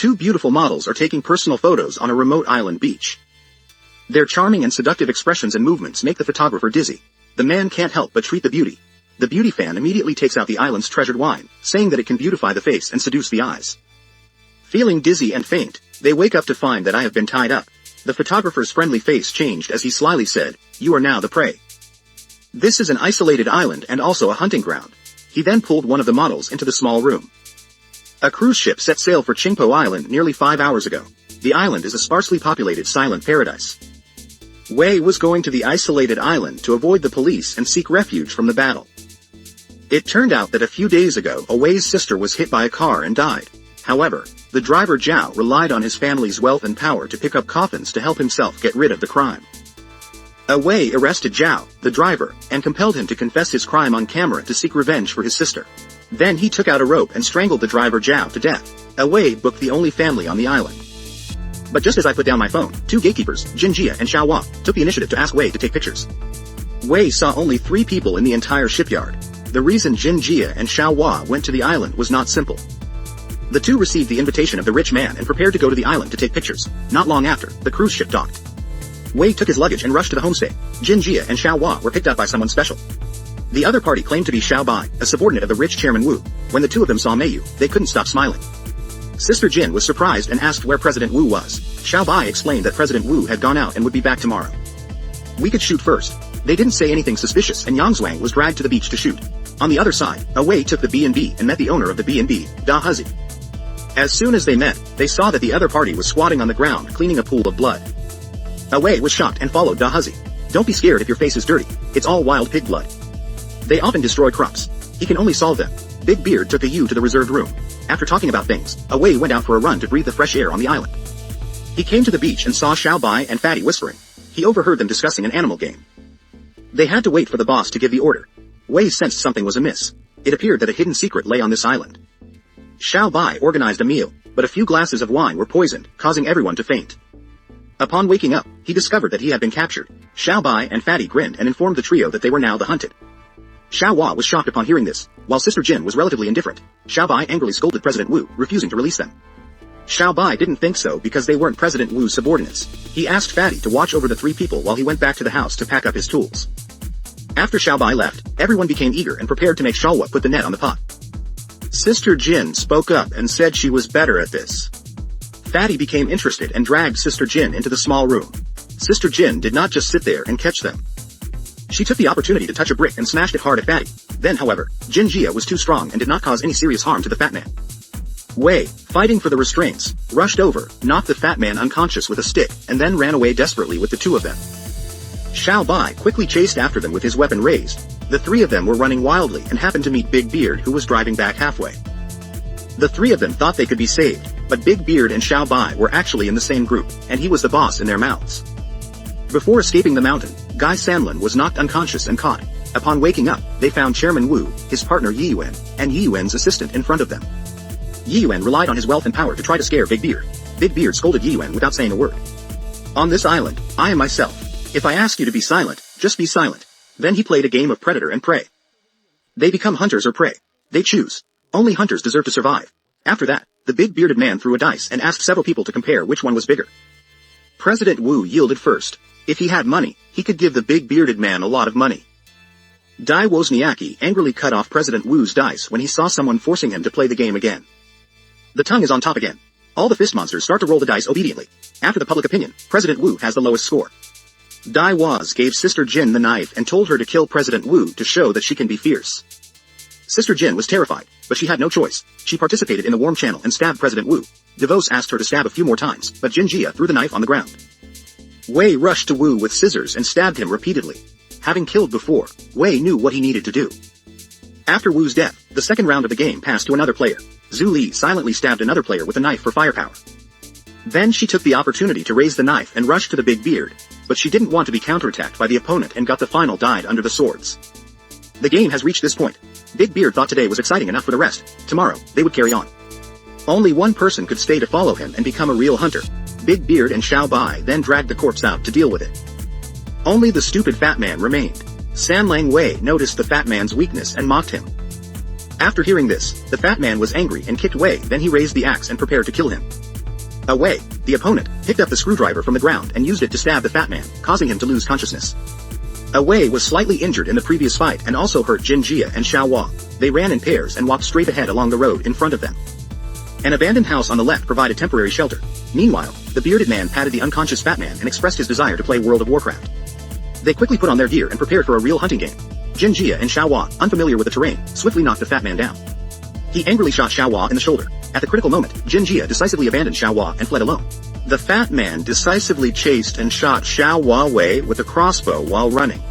Two beautiful models are taking personal photos on a remote island beach. Their charming and seductive expressions and movements make the photographer dizzy. The man can't help but treat the beauty. The beauty fan immediately takes out the island's treasured wine, saying that it can beautify the face and seduce the eyes. Feeling dizzy and faint, they wake up to find that I have been tied up. The photographer's friendly face changed as he slyly said, "You are now the prey." This is an isolated island and also a hunting ground. He then pulled one of the models into the small room. A cruise ship set sail for Qingpo Island nearly 5 hours ago. The island is a sparsely populated silent paradise. Wei was going to the isolated island to avoid the police and seek refuge from the battle. It turned out that a few days ago, Wei's sister was hit by a car and died. However, the driver Zhao relied on his family's wealth and power to pick up coffins to help himself get rid of the crime. Wei arrested Zhao, the driver, and compelled him to confess his crime on camera to seek revenge for his sister. Then he took out a rope and strangled the driver Zhao to death. Wei booked the only family on the island. But just as I put down my phone, two gatekeepers, Jin Jia and Xiao Hua, took the initiative to ask Wei to take pictures. Wei saw only 3 people in the entire shipyard. The reason Jin Jia and Xiao Hua went to the island was not simple. The two received the invitation of the rich man and prepared to go to the island to take pictures. Not long after, the cruise ship docked. Wei took his luggage and rushed to the homestay. Jin Jia and Xiao Hua were picked up by someone special. The other party claimed to be Xiao Bai, a subordinate of the rich Chairman Wu. When the two of them saw Mei Yu, they couldn't stop smiling. Sister Jin was surprised and asked where President Wu was. Xiao Bai explained that President Wu had gone out and would be back tomorrow. We could shoot first. They didn't say anything suspicious and Yang Zhuang was dragged to the beach to shoot. On the other side, Wei took the B&B and met the owner of the B&B, Da Huzi. As soon as they met, they saw that the other party was squatting on the ground cleaning a pool of blood. Wei was shocked and followed Da Huzi. Don't be scared if your face is dirty. It's all wild pig blood. They often destroy crops. He can only solve them. Big Beard took Yu to the reserved room. After talking about things, Wei went out for a run to breathe the fresh air on the island. He came to the beach and saw Xiao Bai and Fatty whispering. He overheard them discussing an animal game. They had to wait for the boss to give the order. Wei sensed something was amiss. It appeared that a hidden secret lay on this island. Xiao Bai organized a meal, but a few glasses of wine were poisoned, causing everyone to faint. Upon waking up, he discovered that he had been captured. Xiao Bai and Fatty grinned and informed the trio that they were now the hunted. Xiao Hua was shocked upon hearing this, while Sister Jin was relatively indifferent. Xiao Bai angrily scolded President Wu, refusing to release them. Xiao Bai didn't think so because they weren't President Wu's subordinates. He asked Fatty to watch over the 3 people while he went back to the house to pack up his tools. After Xiao Bai left, everyone became eager and prepared to make Xiao Hua put the net on the pot. Sister Jin spoke up and said she was better at this. Fatty became interested and dragged Sister Jin into the small room. Sister Jin did not just sit there and catch them. She took the opportunity to touch a brick and smashed it hard at Fatty. Then however, Jin Jia was too strong and did not cause any serious harm to the fat man. Wei, fighting for the restraints, rushed over, knocked the fat man unconscious with a stick, and then ran away desperately with the 2 of them. Xiao Bai quickly chased after them with his weapon raised. The 3 of them were running wildly and happened to meet Big Beard who was driving back halfway. The 3 of them thought they could be saved, but Big Beard and Xiao Bai were actually in the same group, and he was the boss in their mouths. Before escaping the mountain, Guy Sanlin was knocked unconscious and caught. Upon waking up, they found Chairman Wu, his partner Yi Yuan, and Yi Yuan's assistant in front of them. Yi Yuan relied on his wealth and power to try to scare Big Beard. Big Beard scolded Yi Yuan without saying a word. On this island, I am myself. If I ask you to be silent, just be silent. Then he played a game of predator and prey. They become hunters or prey. They choose. Only hunters deserve to survive. After that, the big bearded man threw a dice and asked several people to compare which one was bigger. President Wu yielded first. If he had money, he could give the big bearded man a lot of money. Dai Wozniacki angrily cut off President Wu's dice when he saw someone forcing him to play the game again. The tongue is on top again. All the fist monsters start to roll the dice obediently. After the public opinion, President Wu has the lowest score. Dai Woz gave Sister Jin the knife and told her to kill President Wu to show that she can be fierce. Sister Jin was terrified, but she had no choice. She participated in the warm channel and stabbed President Wu. DeVos asked her to stab a few more times, but Jin Jia threw the knife on the ground. Wei rushed to Wu with scissors and stabbed him repeatedly. Having killed before, Wei knew what he needed to do. After Wu's death, the second round of the game passed to another player. Zhu Li silently stabbed another player with a knife for firepower. Then she took the opportunity to raise the knife and rushed to the big beard, but she didn't want to be counterattacked by the opponent and got the final died under the swords. The game has reached this point. Big Beard thought today was exciting enough for the rest. Tomorrow, they would carry on. Only one person could stay to follow him and become a real hunter. Big Beard and Xiao Bai then dragged the corpse out to deal with it. Only the stupid fat man remained. Sanlang Wei noticed the fat man's weakness and mocked him. After hearing this, the fat man was angry and kicked Wei, then he raised the axe and prepared to kill him. Wei, the opponent, picked up the screwdriver from the ground and used it to stab the fat man, causing him to lose consciousness. Wei was slightly injured in the previous fight and also hurt Jin Jia and Xiao Hua. They ran in pairs and walked straight ahead along the road in front of them. An abandoned house on the left provided temporary shelter. Meanwhile, the bearded man patted the unconscious fat man and expressed his desire to play World of Warcraft. They quickly put on their gear and prepared for a real hunting game. Jin Jia and Xiao Hua, unfamiliar with the terrain, swiftly knocked the fat man down. He angrily shot Xiao Hua in the shoulder. At the critical moment, Jin Jia decisively abandoned Xiao Hua and fled alone. The fat man decisively chased and shot Xiao Hua Wei with a crossbow while running.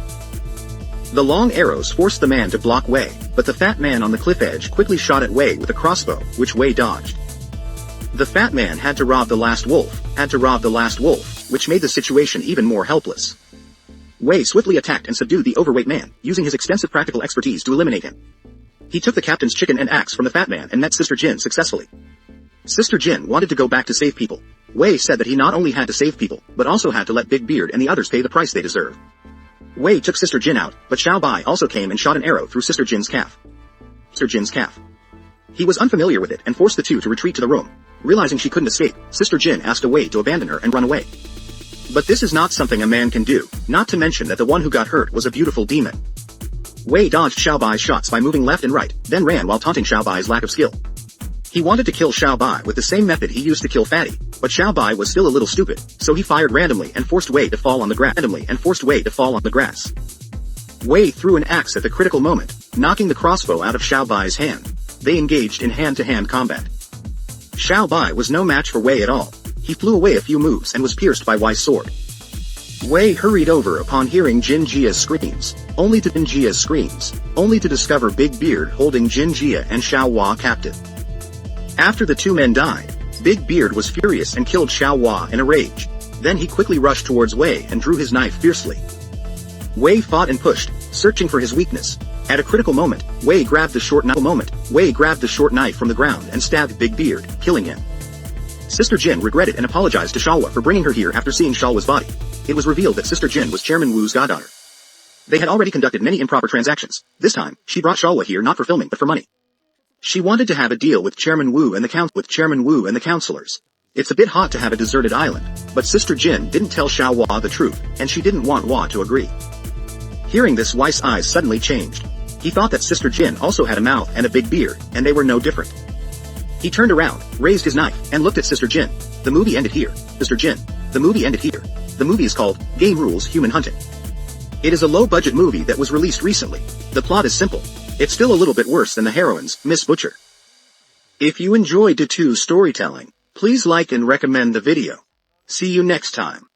The long arrows forced the man to block Wei, but the fat man on the cliff edge quickly shot at Wei with a crossbow, which Wei dodged. The fat man had to rob the last wolf, which made the situation even more helpless. Wei swiftly attacked and subdued the overweight man, using his extensive practical expertise to eliminate him. He took the captain's chicken and axe from the fat man and met Sister Jin successfully. Sister Jin wanted to go back to save people. Wei said that he not only had to save people, but also had to let Big Beard and the others pay the price they deserve. Wei took Sister Jin out, but Xiao Bai also came and shot an arrow through Sister Jin's calf. He was unfamiliar with it and forced the two to retreat to the room. Realizing she couldn't escape, Sister Jin asked Wei to abandon her and run away. But this is not something a man can do, not to mention that the one who got hurt was a beautiful demon. Wei dodged Xiao Bai's shots by moving left and right, then ran while taunting Xiao Bai's lack of skill. He wanted to kill Xiao Bai with the same method he used to kill Fatty, but Xiao Bai was still a little stupid, so he fired randomly and forced Wei to fall on the grass. Wei threw an axe at the critical moment, knocking the crossbow out of Xiao Bai's hand. They engaged in hand-to-hand combat. Xiao Bai was no match for Wei at all. He flew away a few moves and was pierced by Wei's sword. Wei hurried over upon hearing Jin Jia's screams, only to discover Big Beard holding Jin Jia and Xiao Hua captive. After the two men died, Big Beard was furious and killed Xiao Hua in a rage. Then he quickly rushed towards Wei and drew his knife fiercely. Wei fought and pushed, searching for his weakness. At a critical moment, Wei grabbed the short knife from the ground and stabbed Big Beard, killing him. Sister Jin regretted and apologized to Shalwa for bringing her here after seeing Shalwa's body. It was revealed that Sister Jin was Chairman Wu's goddaughter. They had already conducted many improper transactions. This time, she brought Shalwa here not for filming but for money. She wanted to have a deal with Chairman Wu and the counselors. It's a bit hot to have a deserted island, but Sister Jin didn't tell Xiao Hua the truth, and she didn't want Hua to agree. Hearing this, Wei's eyes suddenly changed. He thought that Sister Jin also had a mouth and a big beard, and they were no different. He turned around, raised his knife, and looked at Sister Jin. The movie ended here. Sister Jin. The movie ended here. The movie is called Game Rules Human Hunting. It is a low-budget movie that was released recently. The plot is simple. It's still a little bit worse than the heroine's, Miss Butcher. If you enjoyed Datu's storytelling, please like and recommend the video. See you next time.